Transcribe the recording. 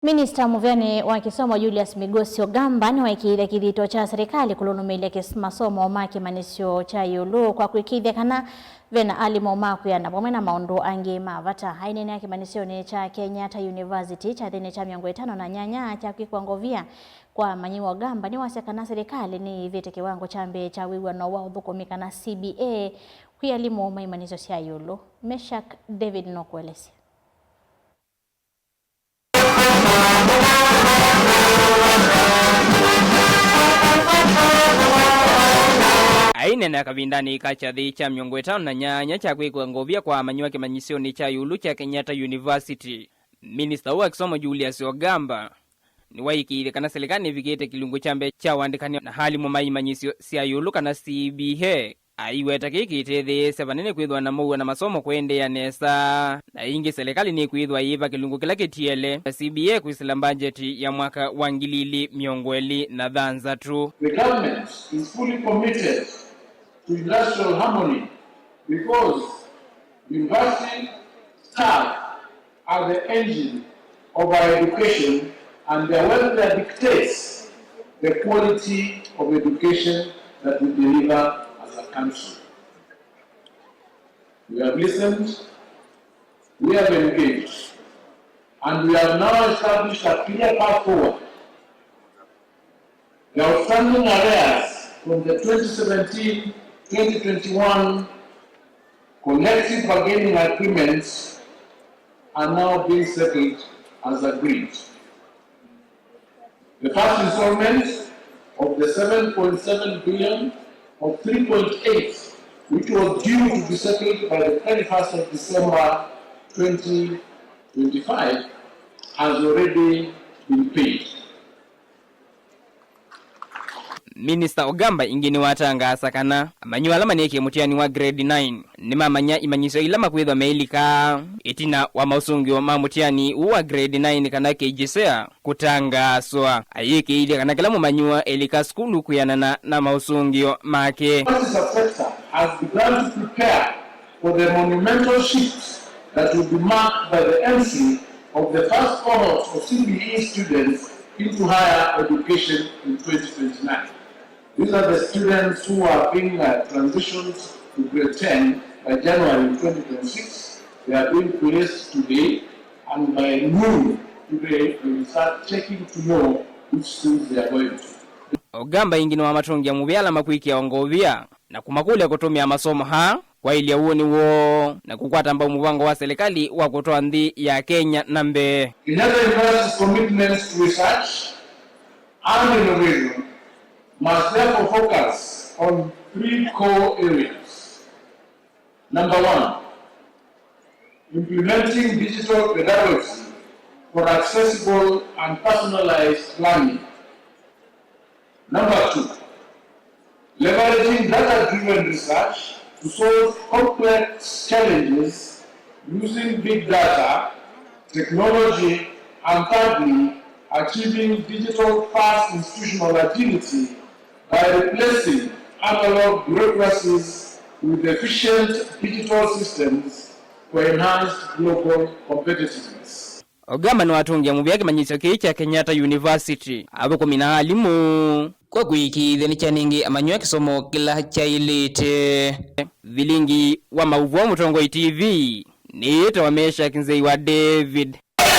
Minista Muvyani wa kisomo Julius Migosi Ogamba ni waikithia kithito cha serikali kulunumilia masomo make manisio cha yulu kwa kuikithia kana vena alimu makuya na pomwe na maundu angi mavata hainene yake manisio ni cha Kenyatta University cha thini cha 5 na nyanya cha kikwangovia kwa manyiwa Ogamba ni wasekana serikali ni vite kiwango chambe cha wiwa na wao thukumika na CBA kwa alimu manisio cha yulu. Meshak David Nokwelesi. Aine na kavindani kacha thi cha 5 na nyanya cha kwikwangovia kwa manyiwa kimanyisio ni cha yulu cha Kenyatta University. Minister wa kisomo Julius Ogamba ni waikire kana serikali vikete kilungu chambe cha wandikani na hali manyisio sia yulu kana CBA aiweta kikite the 7 kwithwa na muwa na masomo kwendea nesa na ingi serikali ni kwithwa iva kilungu kila kitiele CBA kuisila budget ya mwaka wa 2023. The government is fully committed to industrial harmony because university staff are the engine of our education and their welfare dictates the quality of education that we deliver as a country. We have listened, we have engaged, and we have now established a clear path forward. The outstanding arrears from the 2017-2021 collective bargaining agreements are now being settled as agreed. The first installment of the 7.7 billion of 3.8, which was due to be settled by the 31st of December 2025, has already been paid. Minister Ogamba ingini watangasa kana amanyiwa alama neke mutiani wa grade 9 ni mamanya imanyiso ilama kwithwa meilika itina wa mausungio ma mutiani wa grade 9 kana kejisea kutangaswa ayike ile kana kila mumanyiwa elika skulu kuyanana na mausungio make. The sector has begun to prepare for the monumental shift that will be marked by the entry of the first cohort of CBE students into higher education in 2029. These are the students who are being transitioned to grade 10 by January 2026. They are being placed today, and by noon today we will start checking to know which schools they are going to. Ogamba ingini wa matungia mubyala makwiki ya ongovia na kumakule kutumia masomo kwa ili uoni wo na kukwata mbao mubango wa serikali wa kutoa ndi ya Kenya nambe. Kenyatta University's commitments to research and innovation must therefore focus on 3 core areas. Number 1, implementing digital pedagogy for accessible and personalized learning. Number 2, leveraging data-driven research to solve complex challenges using big data, technology, and thirdly, achieving digital-first institutional agility by replacing analog bureaucracies with efficient digital systems for enhanced global competitiveness. Ogamba ni watungia mubyake manyisio cha Kenyatta University abo kumina alimu kwa kuikithia ni chaningi amanyiwa kisomo kila cha ilite vilingi wa mauvu wa Mutongo TV ni ito wa Meshak Nzei wa David